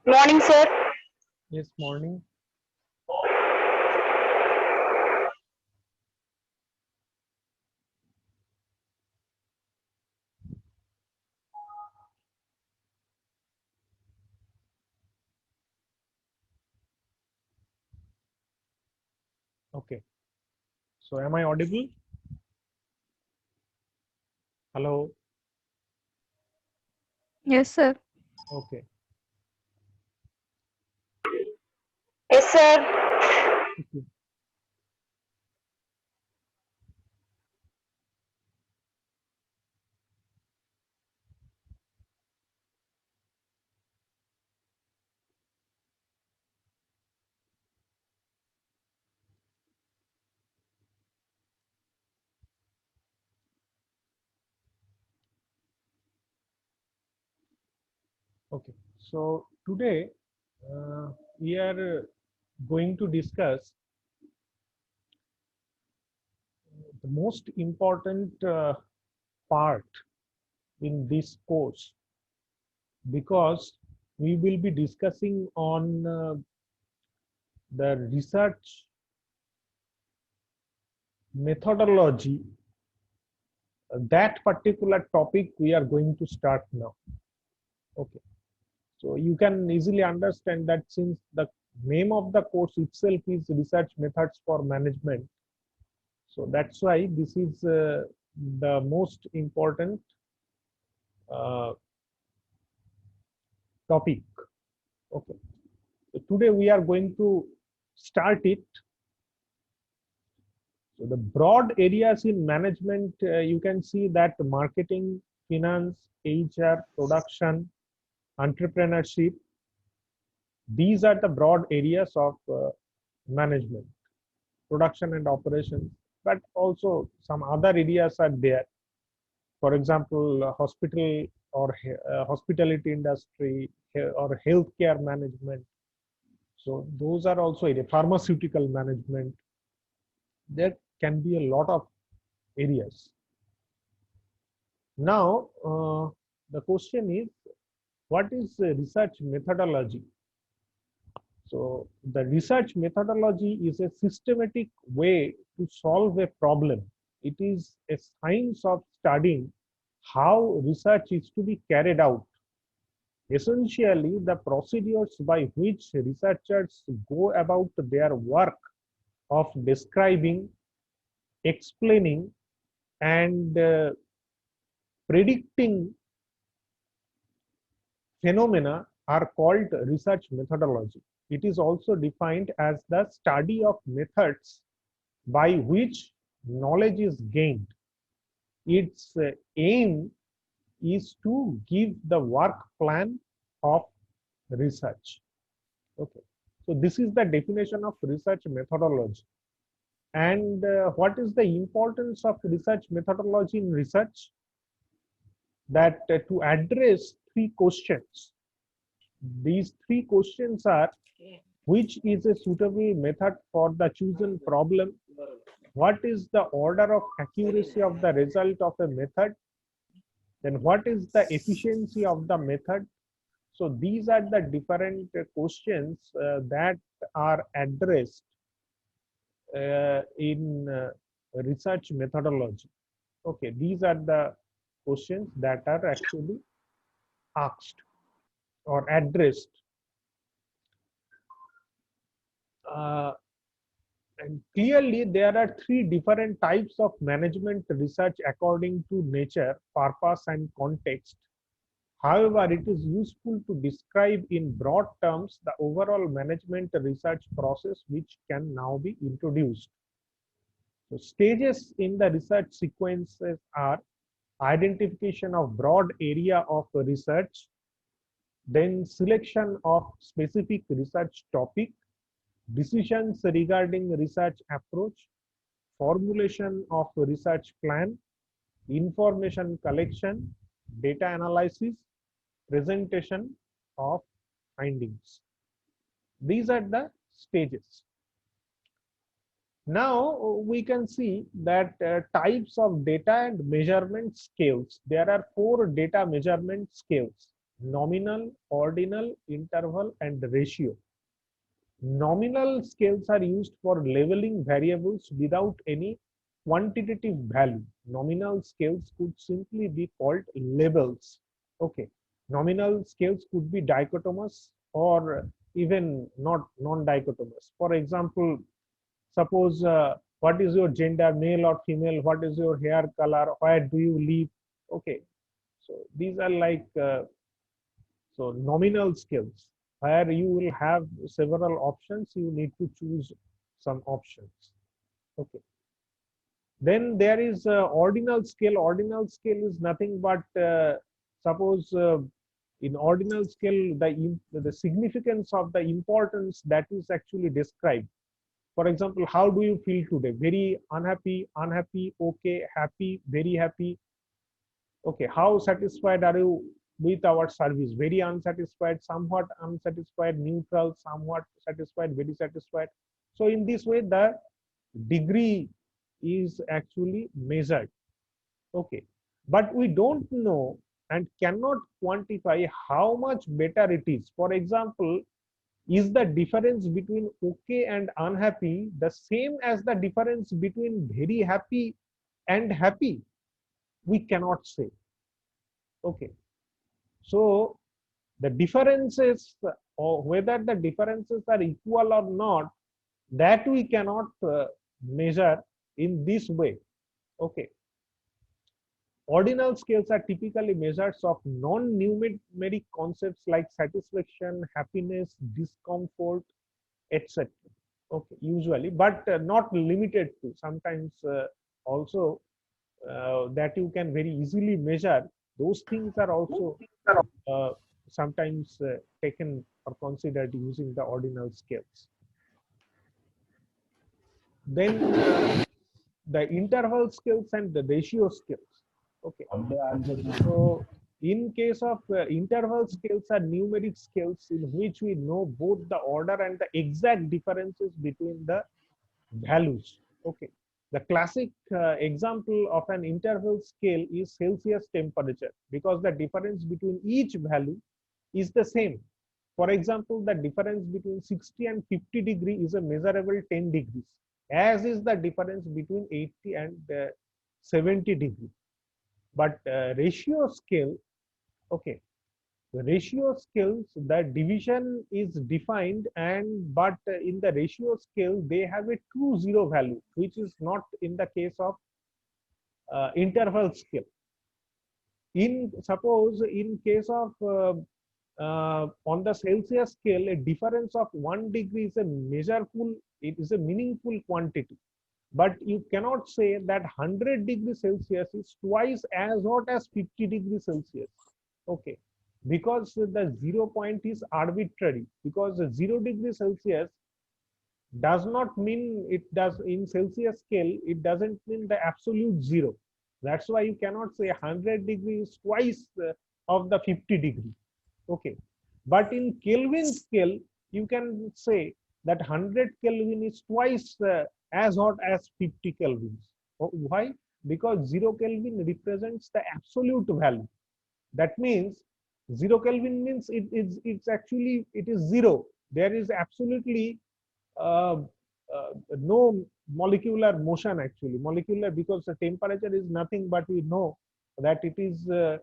Morning, sir. Yes, morning. Okay. So am I audible? Hello. Yes, sir. Okay. Yes, sir. Okay. Okay. So today we are going to discuss the most important part in this course, because we will be discussing on the research methodology. That particular topic we are going to start now. Okay. So you can easily understand that since the name of the course itself is research methods for management, so that's why this is the most important uh, topic. Okay. So today we are going to start it. So the broad areas in management, you can see that marketing, finance, HR, production, entrepreneurship, these are the broad areas of management, production and operations, but also some other areas are there. For example, hospital or hospitality industry or healthcare management. So those are also pharmaceutical management. There can be a lot of areas. Now, the question is, what is research methodology? So the research methodology is a systematic way to solve a problem. It is a science of studying how research is to be carried out. Essentially, the procedures by which researchers go about their work of describing, explaining, and predicting phenomena are called research methodology. It is also defined as the study of methods by which knowledge is gained. Its aim is to give the work plan of research. Okay, so this is the definition of research methodology. And what is the importance of research methodology in research? That to address three questions. These three questions are: which is a suitable method for the chosen problem? What is the order of accuracy of the result of a method? Then what is the efficiency of the method? So these are the different questions that are addressed in research methodology. Okay, these are the questions that are actually asked or addressed. Uh, and clearly there are three different types of management research according to nature, purpose, and context. However, it is useful to describe in broad terms the overall management research process which can now be introduced. So stages in the research sequences are identification of broad area of research, then selection of specific research topic, decisions regarding research approach, formulation of research plan, information collection, data analysis, presentation of findings. These are the stages. Now we can see that types of data and measurement scales. There are 4 data measurement scales: nominal, ordinal, interval, and ratio. Nominal scales are used for labeling variables without any quantitative value. Nominal scales could simply be called labels. Okay. Nominal scales could be dichotomous or even not non-dichotomous. For example, suppose what is your gender, male or female, what is your hair color, where do you live. Okay, so these are like so nominal scales where you will have several options, you need to choose some options. Okay, then there is ordinal scale. Ordinal scale is nothing but suppose in ordinal scale the significance of the importance that is actually described. For example, how do you feel today? Very unhappy, unhappy, okay, happy, very happy. Okay, how satisfied are you with our service? Very unsatisfied, somewhat unsatisfied, neutral, somewhat satisfied, very satisfied. So in this way, the degree is actually measured. Okay, but we don't know and cannot quantify how much better it is. For example, is the difference between okay and unhappy the same as the difference between very happy and happy? We cannot say. Okay, so the differences, or whether the differences are equal or not, that we cannot measure in this way. Okay, ordinal scales are typically measures of non-numeric concepts like satisfaction, happiness, discomfort, etc. Okay, usually, but not limited to. Sometimes also that you can very easily measure. Those things are also uh, sometimes taken or considered using the ordinal scales. Then the interval scales and the ratio scales. Okay, so in case of interval scales are numeric scales in which we know both the order and the exact differences between the values. Okay, the classic example of an interval scale is Celsius temperature, because the difference between each value is the same. For example, the difference between 60 and 50 degree is a measurable 10 degrees, as is the difference between 80 and 70 degree. But ratio scale, okay, the ratio scales, the division is defined, and but in the ratio scale they have a true zero value, which is not in the case of interval scale. In suppose in case of on the Celsius scale, a difference of 1 degree is a measurable, it is a meaningful quantity. But you cannot say that 100 degrees Celsius is twice as hot as 50 degrees Celsius. Okay, because the 0 point is arbitrary, because 0 degrees Celsius does not mean, it does in Celsius scale, it doesn't mean the absolute zero. That's why you cannot say 100 degrees twice of the 50 degree. Okay, but in Kelvin scale you can say that 100 Kelvin is twice as hot as 50 kelvins. Why? Because 0 Kelvin represents the absolute value. That means 0 Kelvin means it's actually, it is zero. There is absolutely uh, no molecular motion actually. Molecular, because the temperature is nothing but we know that it is the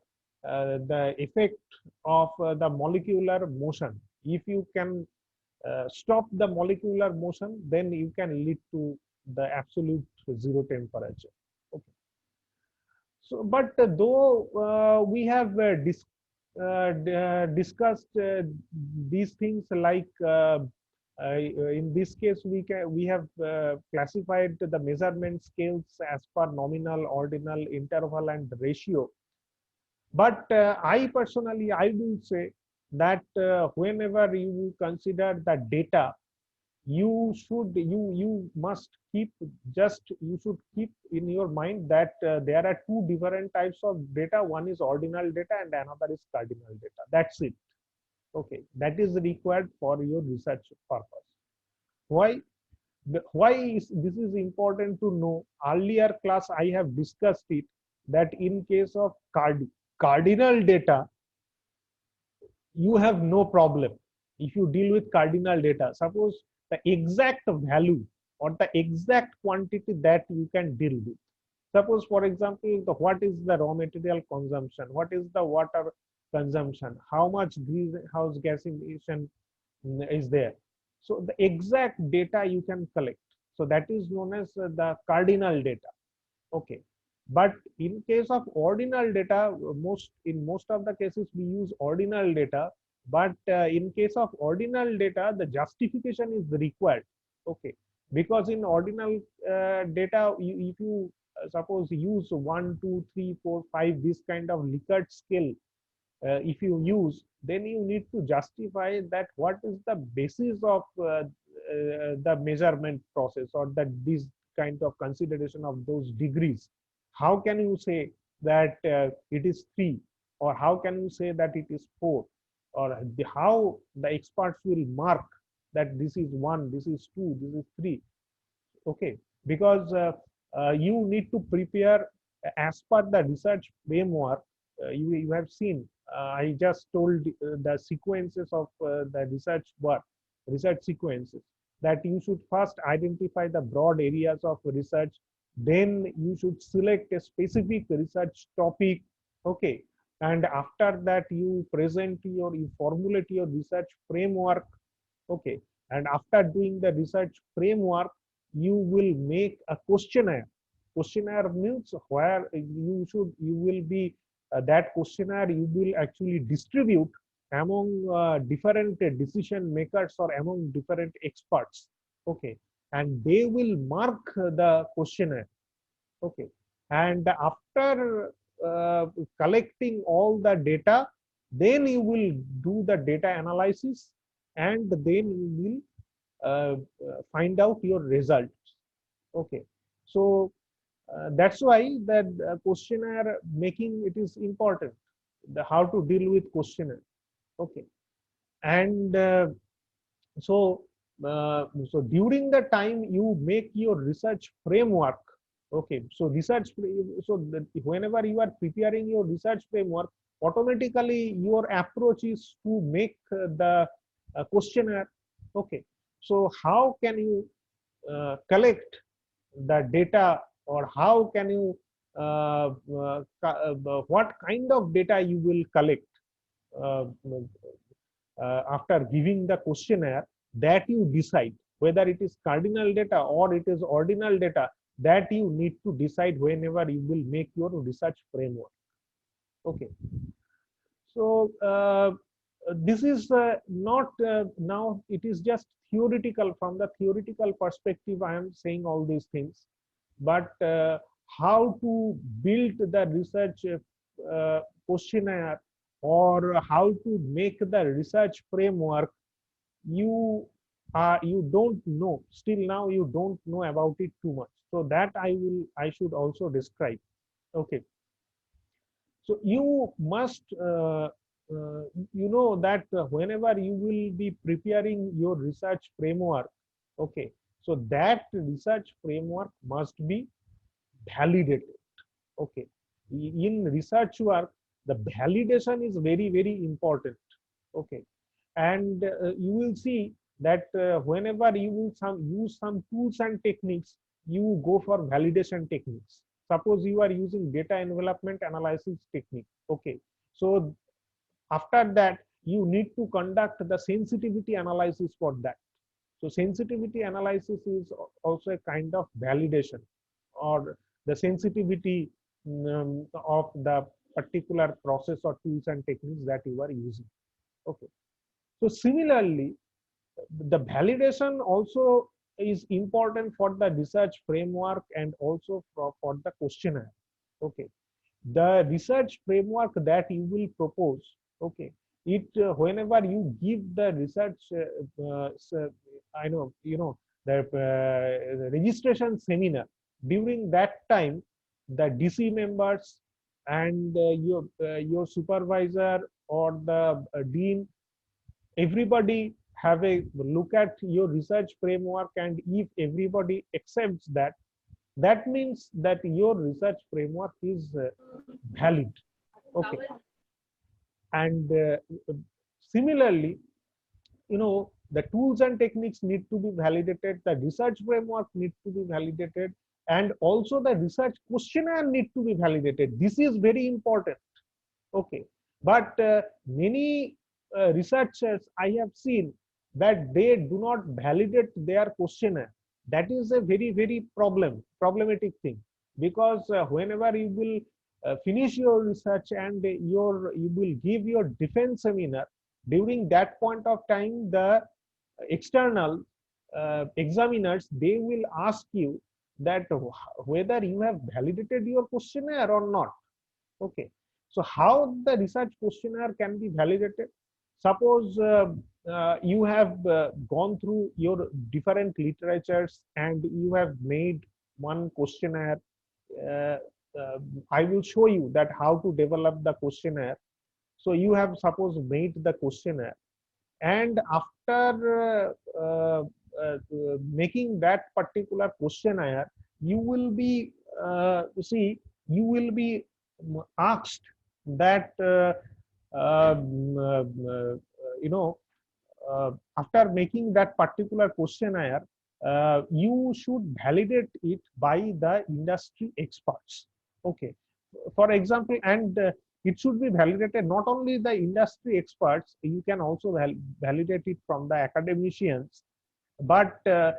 effect of the molecular motion. If you can stop the molecular motion, then you can lead to the absolute zero temperature. Okay. So, but though we have discussed these things like In this case, we have classified the measurement scales as per nominal, ordinal, interval, and ratio. But I personally, I will say that whenever you consider the data, you must keep, just you should keep in your mind that there are two different types of data. One is ordinal data and another is cardinal data. That's it. Okay, that is required for your research purpose. Why? Why is this is important to know? Earlier class I have discussed it, that in case of cardinal data, you have no problem if you deal with cardinal data. Suppose the exact value or the exact quantity that you can deal with. Suppose, for example, what is the raw material consumption, what is the water consumption, how much greenhouse gas emission is there. So the exact data you can collect. So that is known as the cardinal data. Okay. But in case of ordinal data, in most of the cases we use ordinal data. But in case of ordinal data, the justification is required. Okay, because in ordinal data, if you suppose use 1, 2, 3, 4, 5 this kind of Likert scale, if you use, then you need to justify that what is the basis of the measurement process, or that this kind of consideration of those degrees. How can you say that it is 3, or how can you say that it is 4, or how the experts will mark that this is 1, this is 2, this is 3. Okay, because you need to prepare as per the research framework. You have seen, I just told the sequences of the research work, research sequences, that you should first identify the broad areas of research, then you should select a specific research topic. Okay, and after that you formulate your research framework. Okay, and after doing the research framework, you will make a questionnaire. Questionnaire means where you will be that questionnaire you will actually distribute among different decision makers or among different experts. Okay, and they will mark the questionnaire. Okay, and after collecting all the data, then you will do the data analysis, and then you will find out your results. Okay, so that's why that questionnaire making, it is important, how to deal with questionnaire. Okay, and so so during the time you make your research framework. Okay, so whenever you are preparing your research framework, automatically your approach is to make the questionnaire. Okay, so how can you collect the data, or how can you what kind of data you will collect uh, after giving the questionnaire, that you decide whether it is cardinal data or it is ordinal data, that you need to decide whenever you will make your research framework. Okay, so this is not now it is just theoretical. From the theoretical perspective I am saying all these things, but how to build the research questionnaire, or how to make the research framework, you don't know, still now you don't know about it too much. So that I should also describe. Okay, so you must you know that whenever you will be preparing your research framework, okay, so that research framework must be validated. Okay, in research work, the validation is very, very important. Okay, and you will see that whenever you will use some tools and techniques, you go for validation techniques. Suppose you are using data envelopment analysis technique. Okay, so after that you need to conduct the sensitivity analysis for that. So sensitivity analysis is also a kind of validation, or the sensitivity of the particular process or tools and techniques that you are using. Okay, so similarly, the validation also is important for the research framework and also for the questionnaire. Okay, the research framework that you will propose, okay, it whenever you give the research I know, you know, the registration seminar, during that time the DC members and your supervisor or the dean, everybody have a look at your research framework, and if everybody accepts that, that means that your research framework is valid. Okay, and similarly, you know, the tools and techniques need to be validated, the research framework need to be validated, and also the research questionnaire need to be validated. This is very important. Okay, but many researchers I have seen that they do not validate their questionnaire. That is a very problematic thing, because whenever you will finish your research and you will give your defense seminar, during that point of time the external examiners, they will ask you that whether you have validated your questionnaire or not. Okay, so how the research questionnaire can be validated? Suppose you have gone through your different literatures and you have made one questionnaire. Uh, uh, I will show you that how to develop the questionnaire. So you have suppose made the questionnaire, and after making that particular questionnaire, you will be see, you will be asked that you know, after making that particular questionnaire, you should validate it by the industry experts. Okay, for example, and it should be validated not only the industry experts, you can also validate it from the academicians, but uh,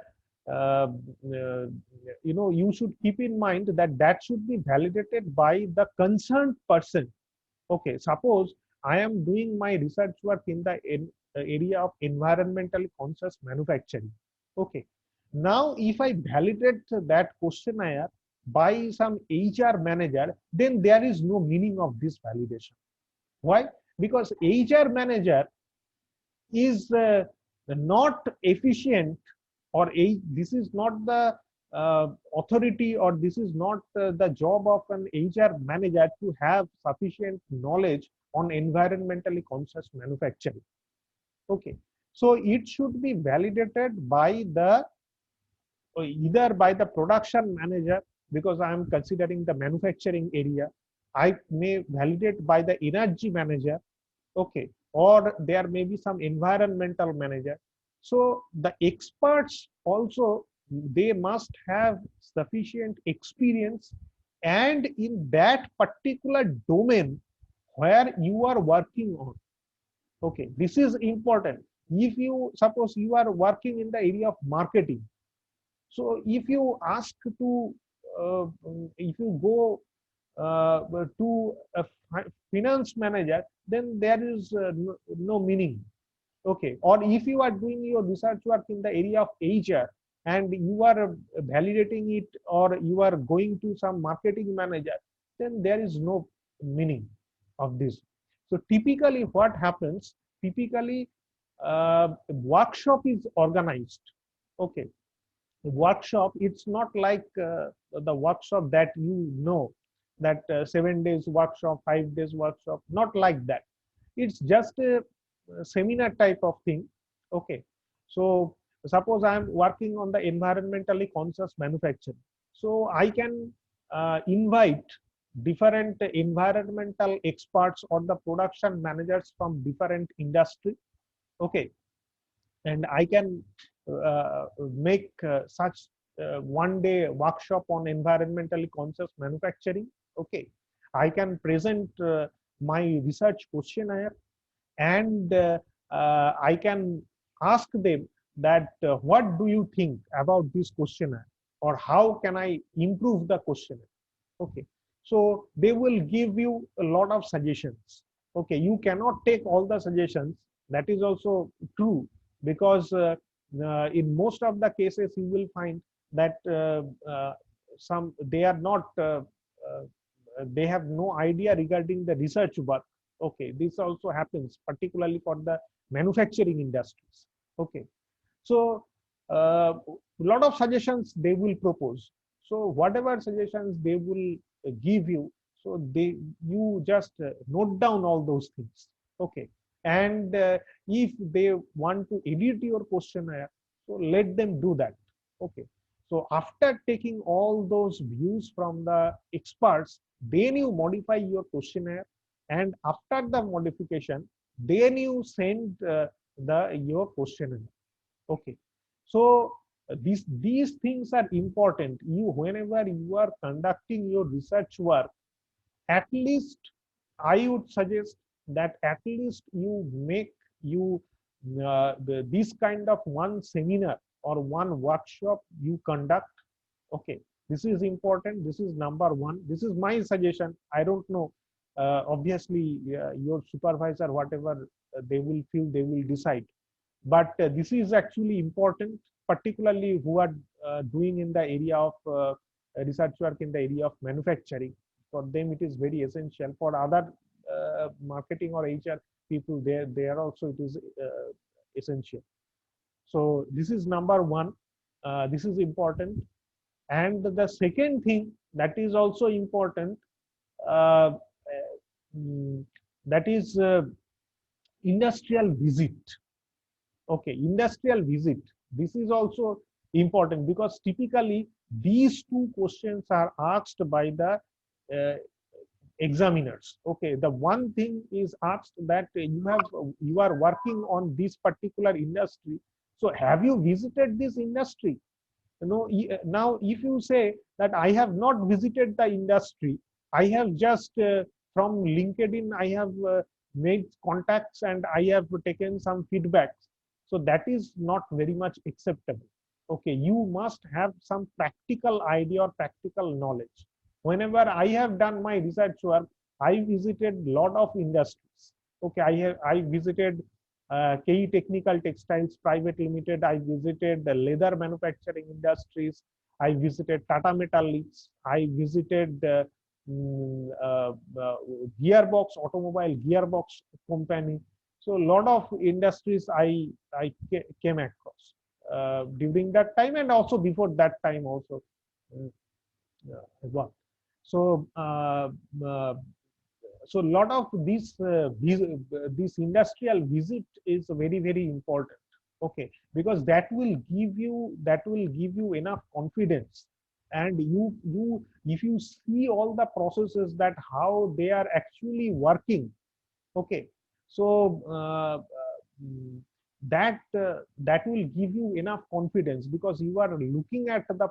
uh, you know, you should keep in mind that that should be validated by the concerned person. Okay, suppose I am doing my research work in the area of environmentally conscious manufacturing. Okay, now if I validate that questionnaire by some HR manager, then there is no meaning of this validation. Why? Because HR manager is not efficient, or this is not the authority, or this is not the job of an HR manager to have sufficient knowledge on environmentally conscious manufacturing. Okay, so it should be validated by the either by the production manager, because I am considering the manufacturing area. I may validate by the energy manager. Okay, or there may be some environmental manager. So the experts also, they must have sufficient experience, and in that particular domain where you are working on. Okay, this is important. If you suppose you are working in the area of marketing, so if you ask to if you go to a finance manager, then there is no meaning. Okay, or if you are doing your research work in the area of HR and you are validating it, or you are going to some marketing manager, then there is no meaning of this. So typically what happens, typically workshop is organized. Okay, workshop, it's not like the workshop that you know, that 7 days workshop, 5 days workshop, not like that. It's just a seminar type of thing. Okay, so suppose I am working on the environmentally conscious manufacturing, so I can invite different environmental experts or the production managers from different industry. Okay, and I can make such 1 day workshop on environmentally conscious manufacturing. Okay, I can present my research questionnaire, and I can ask them that what do you think about this questionnaire, or how can I improve the questionnaire. Okay, so they will give you a lot of suggestions. Okay, you cannot take all the suggestions, that is also true, because in most of the cases you will find that some they are not they have no idea regarding the research work. Okay, this also happens particularly for the manufacturing industries. Okay, so a lot of suggestions they will propose. So whatever suggestions they will give you, so you just note down all those things. Okay, and if they want to edit your questionnaire, so let them do that. Okay, so after taking all those views from the experts, then you modify your questionnaire, and after the modification, then you send your questionnaire. Okay, so these things are important. You whenever you are conducting your research work, at least I would suggest that at least you make you this kind of one seminar or one workshop you conduct. Okay, this is important. This is number one. This is my suggestion. I don't know. Obviously, your supervisor, whatever they will feel, they will decide. But this is actually important, particularly who are doing in the area of research work in the area of manufacturing. For them, it is very essential. For other marketing or HR people, there also it is essential. So this is number one. This is important. And the second thing that is also important, uh, that is industrial visit. Okay, industrial visit. This is also important because typically these two questions are asked by the uh, examiners. Okay, the one thing is asked that you are working on this particular industry. So have you visited this industry? Now if you say that I have not visited the industry, I have just from LinkedIn I have made contacts and I have taken some feedbacks, so that is not very much acceptable. Okay, you must have some practical idea or practical knowledge. Whenever I have done my research work, I visited lot of industries. Okay, I visited KE Technical Textiles Private Limited. I visited the leather manufacturing industries. I visited Tata Metaliks. I visited gearbox, automobile gearbox company. So a lot of industries I came across during that time and also before that time also as well. So so a lot of this industrial visit is very important. Okay, because that will give you enough confidence, and you if you see all the processes that how they are actually working. Okay, so that will give you enough confidence because you are looking at the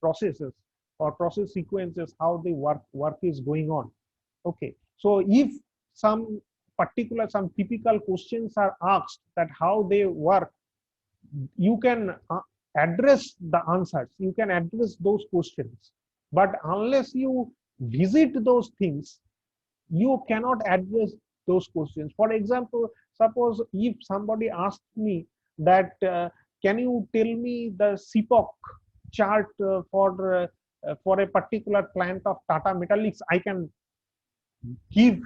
processes or process sequences, how the work is going on. Okay, so if some some typical questions are asked that how they work, you can address the answers, you can address those questions, but unless you visit those things, you cannot address those questions. For example, suppose if somebody asks me that can you tell me the CPOC chart for a particular plant of Tata Metaliks, I can give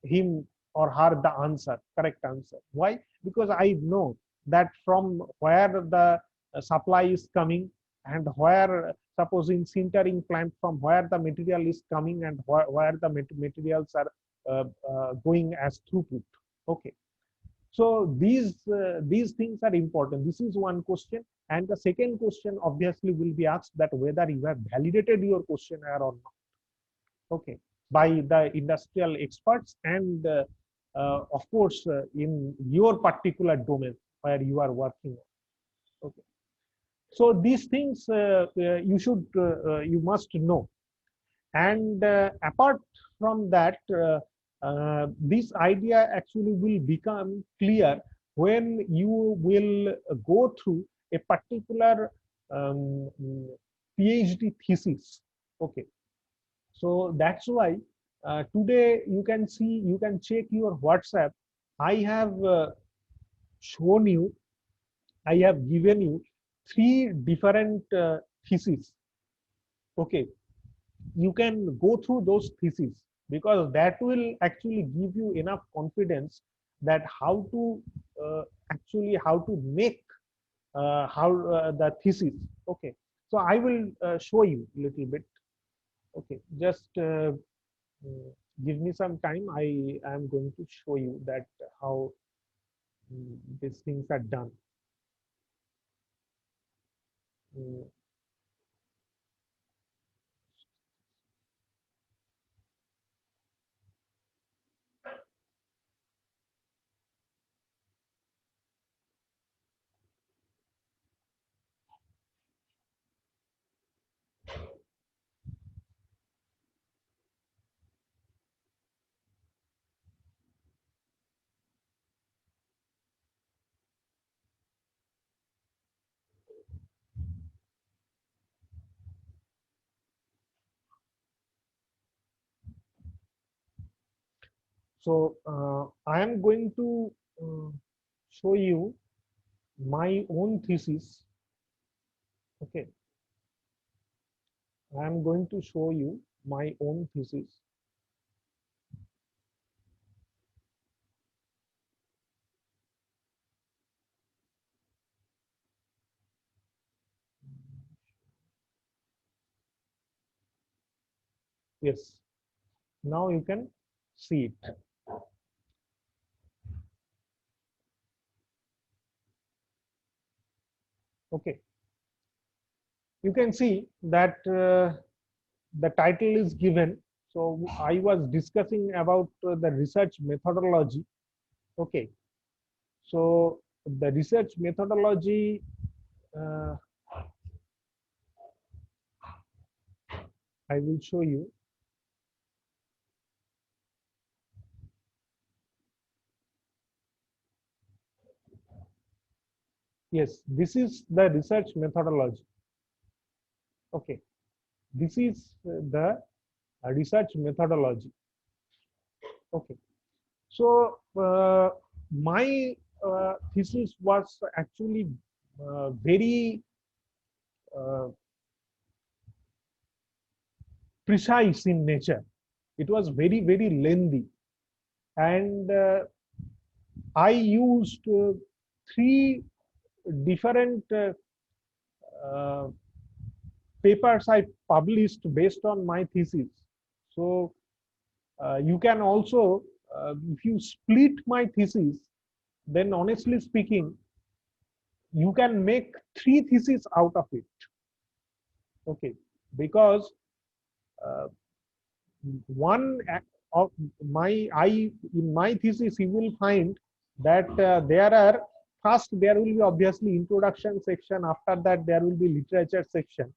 him or her the answer, correct answer. Why? Because I know that from where the supply is coming and where, suppose in sintering plant, from where the material is coming and where the materials are going as throughput. Okay, so these things are important. This is one question, and the second question obviously will be asked that whether you have validated your questionnaire or not. Okay, by the industrial experts and of course in your particular domain where you are working on. Okay, so these things you must know, and apart from that this idea actually will become clear when you will go through a particular PhD thesis. Okay, so that's why today you can see, you can check your WhatsApp. I have shown you I have given you three different theses. Okay, you can go through those theses because that will actually give you enough confidence that how to actually how to make how the thesis. Okay, so I will show you a little bit. Okay, just give me some time. I am going to show you that how these things are done. Mm, So I am going to show you my own thesis. Okay, I am going to show you my own thesis. Yes, now you can see it. Okay, you can see that the title is given. So I was discussing about the research methodology. Okay, so the research methodology, uh, I will show you. Yes, this is the research methodology. Okay, this is the research methodology. Okay, so my thesis was actually very uh, precise in nature. It was very, very lengthy. And I used three different uh, papers I published based on my thesis. So you can also, if you split my thesis, then honestly speaking, you can make three theses out of it. Okay, because uh, one of my I in my thesis you will find that there are first there will be obviously introduction section, after that there will be literature section,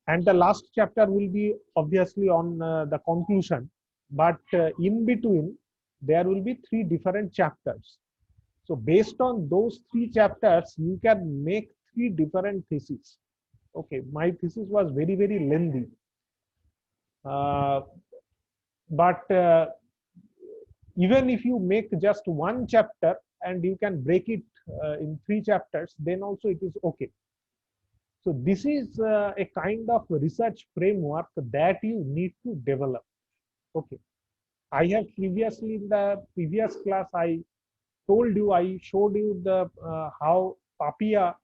and the last chapter will be obviously on the conclusion, but in between there will be three different chapters. So based on those three chapters you can make three different theses. Okay, my thesis was very, very lengthy, uh, but even if you make just one chapter and you can break it in three chapters, then also it is okay. So this is a kind of research framework that you need to develop. Okay, I have previously in the previous class I told you, I showed you the how Papia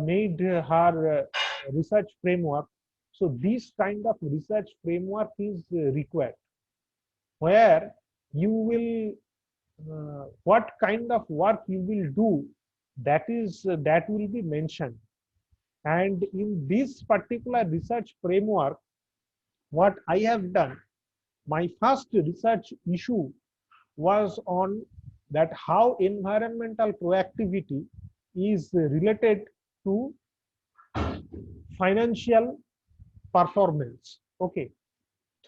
made her research framework. So this kind of research framework is required, where you will what kind of work you will do, that is that will be mentioned. And in this particular research framework, what I have done, my first research issue was on that how environmental proactivity is related to financial performance. Okay,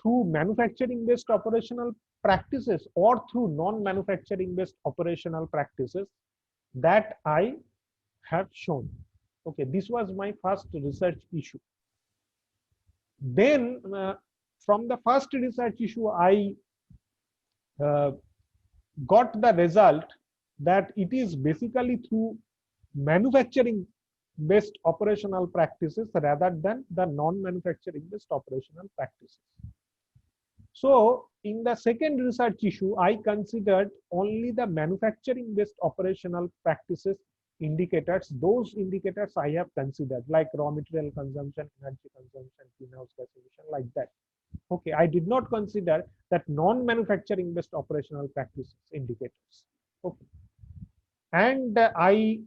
through manufacturing based operational practices or through non-manufacturing based operational practices that I have shown. Okay, this was my first research issue. Then from the first research issue I uh, got the result that it is basically through manufacturing based operational practices rather than the non-manufacturing based operational practices. So in the second research issue, I considered only the manufacturing based operational practices indicators. Those indicators I have considered, like raw material consumption, energy consumption, greenhouse gas emission, like that. Okay, I did not consider that non-manufacturing based operational practices indicators. Okay, and I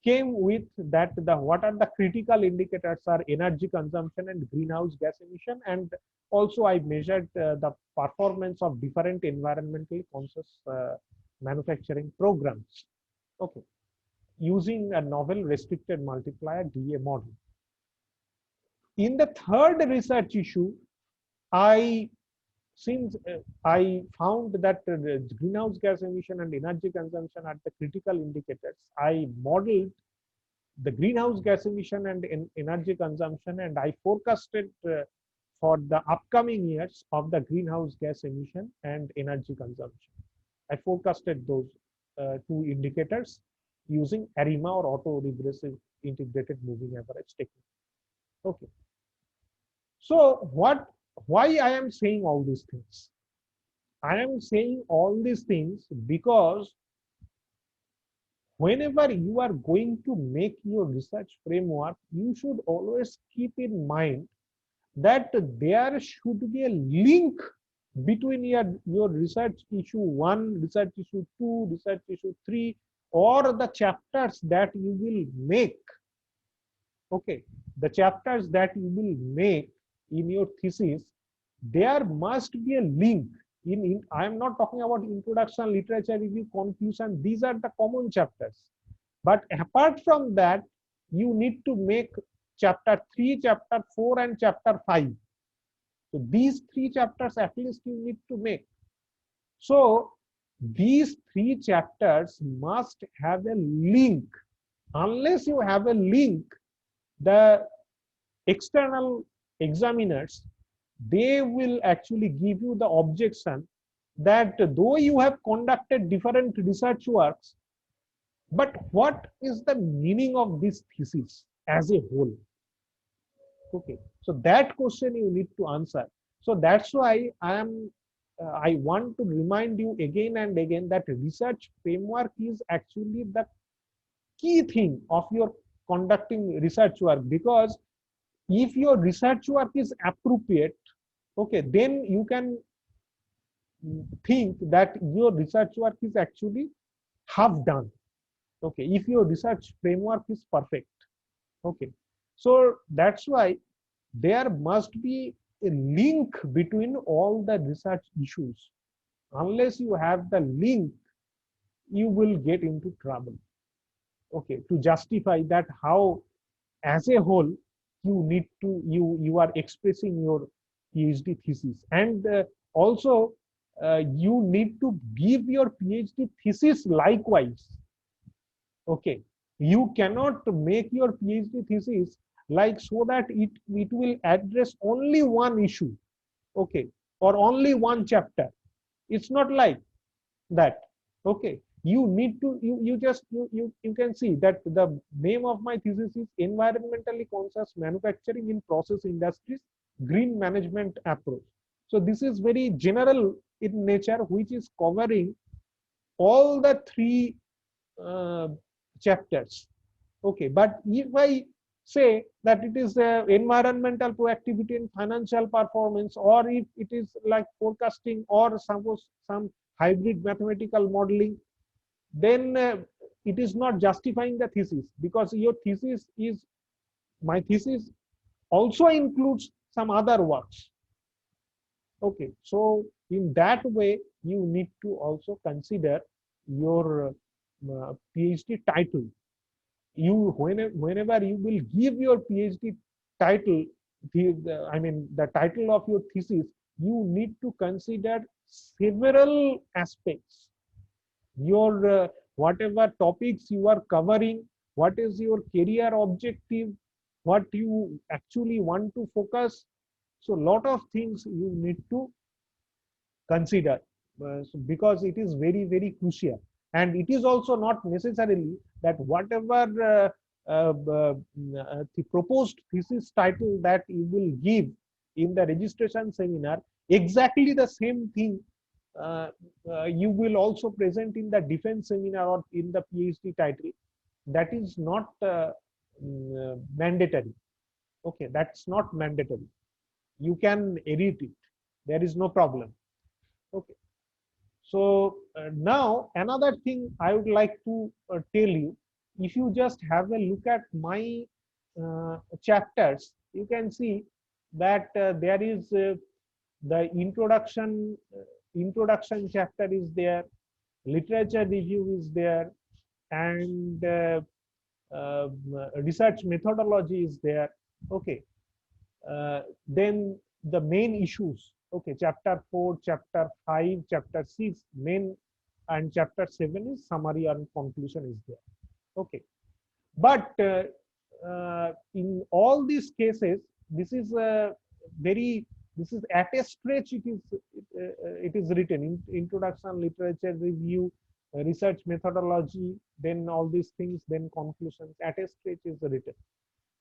came with that the what are the critical indicators are energy consumption and greenhouse gas emission, and also I measured the performance of different environmentally conscious manufacturing programs. Okay, using a novel restricted multiplier DA model. In the third research issue, I since I found that greenhouse gas emission and energy consumption are the critical indicators, I modeled the greenhouse gas emission and energy consumption, and I forecasted for the upcoming years of the greenhouse gas emission and energy consumption. I forecasted those two indicators using ARIMA or auto-regressive integrated moving average technique. Okay. So why I am saying all these things? I am saying all these things because whenever you are going to make your research framework, you should always keep in mind that there should be a link between your research issue 1, research issue 2, research issue 3, or the chapters that you will make. Okay, the chapters that you will make in your thesis, there must be a link. I am not talking about introduction, literature review, conclusion. These are the common chapters. But apart from that, you need to make chapter 3, chapter 4, and chapter 5. So these 3 chapters at least you need to make. So these 3 chapters must have a link. Unless you have a link, the external examiners, they will actually give you the objection that though you have conducted different research works, but what is the meaning of this thesis as a whole? Okay, so that question you need to answer. So that's why I want to remind you again and again that research framework is actually the key thing of your conducting research work, because if your research work is appropriate, okay, then you can think that your research work is actually half done. Okay, if your research framework is perfect. Okay, so that's why there must be a link between all the research issues. Unless you have the link, you will get into trouble. Okay, to justify that how as a whole you are expressing your PhD thesis, and also you need to give your PhD thesis likewise. Okay, you cannot make your PhD thesis like so that it will address only one issue, okay, or only one chapter. It's not like that. Okay, you need to you can see that the name of my thesis is environmentally conscious manufacturing in process industries, green management approach. So this is very general in nature, which is covering all the 3 chapters. Okay, but if I say that it is environmental proactivity and financial performance, or if it is like forecasting, or suppose some hybrid mathematical modeling, then it is not justifying the thesis, because your thesis is, my thesis also includes some other works. Okay, so in that way you need to also consider your PhD title. Whenever you will give your PhD title, the title of your thesis, you need to consider several aspects. Your whatever topics you are covering, what is your career objective, what you actually want to focus. So a lot of things you need to consider because it is very, very crucial. And it is also not necessarily that whatever the proposed thesis title that you will give in the registration seminar, exactly the same thing uh, you will also present in the defense seminar or in the PhD title. That is not mandatory. Okay, that's not mandatory. You can edit it. There is no problem. Okay. So now another thing I would like to tell you, if you just have a look at my chapters, you can see that there is the introduction chapter is there, literature review is there, and uh, research methodology is there. Okay. Then the main issues, okay, chapter 4, chapter 5, chapter 6 main, and chapter 7 is summary and conclusion is there. Okay, but in all these cases, this is a very, this is at a stretch, it is written in introduction, literature review, research methodology, then all these things, then conclusions, at a stretch is written.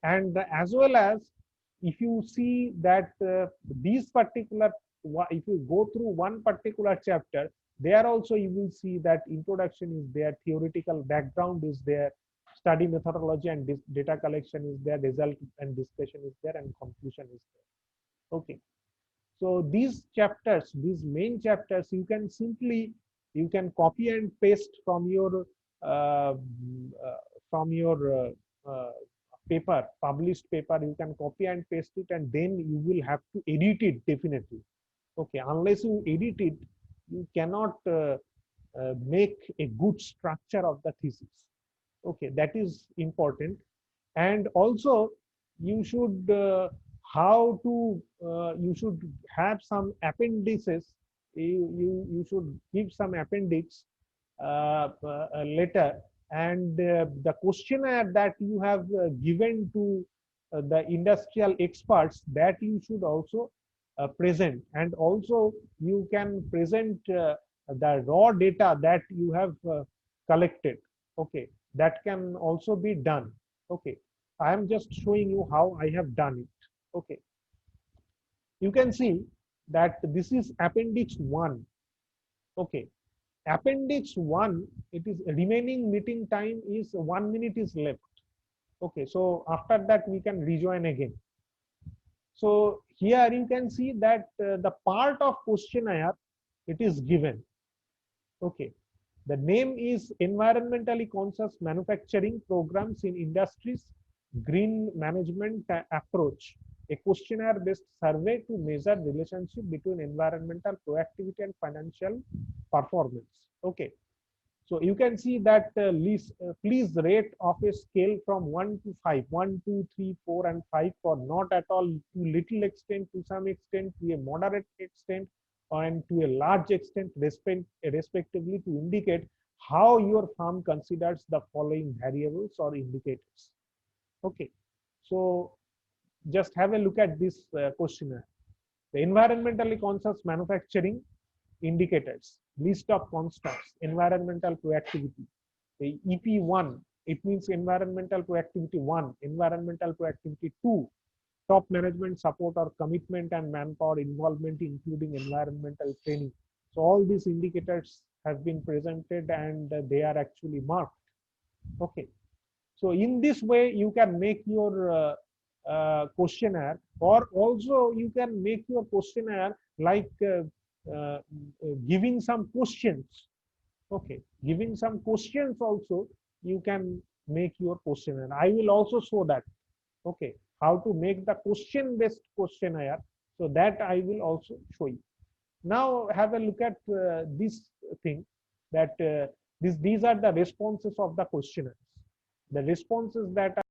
And as well as, if you see that these particular, if you go through one particular chapter, there also you will see that introduction is there, theoretical background is there, study methodology and data collection is there, result and discussion is there, and conclusion is there. Okay, so these chapters, these main chapters, you can simply, you can copy and paste from your uh, paper, published paper. You can copy and paste it, and then you will have to edit it definitely. Okay, unless you edit it, you cannot make a good structure of the thesis. Okay, that is important. And also you should you should have some appendices. You should give some appendix later, and the questionnaire that you have given to the industrial experts, that you should also present. And also you can present the raw data that you have collected. Okay, that can also be done. Okay, I am just showing you how I have done it. Okay, you can see that this is appendix 1. Okay, appendix 1, it is remaining meeting time is 1 minute is left. Okay, so after that we can rejoin again. So here you can see that the part of questionnaire, it is given. Okay, the name is environmentally conscious manufacturing programs in industries, green management approach, a questionnaire based survey to measure relationship between environmental proactivity and financial performance. Okay, so you can see that please rate of a scale from 1 to 5, 1, 2, 3, 4, and 5 for not at all, to little extent, to some extent, to a moderate extent, and to a large extent, respectively, to indicate how your firm considers the following variables or indicators. Okay, so just have a look at this questionnaire. The environmentally conscious manufacturing indicators, list of constants, environmental proactivity. The EP1, it means environmental proactivity 1, environmental proactivity 2, top management support or commitment and manpower involvement, including environmental training. So all these indicators have been presented, and they are actually marked. Okay, so in this way you can make your questionnaire, or also you can make your questionnaire like uh, giving some questions. Okay, giving some questions also, you can make your questionnaire. I will also show that. Okay, how to make the question based questionnaire, so that I will also show you. Now have a look at this thing, that these are the responses of the questionnaires. The responses that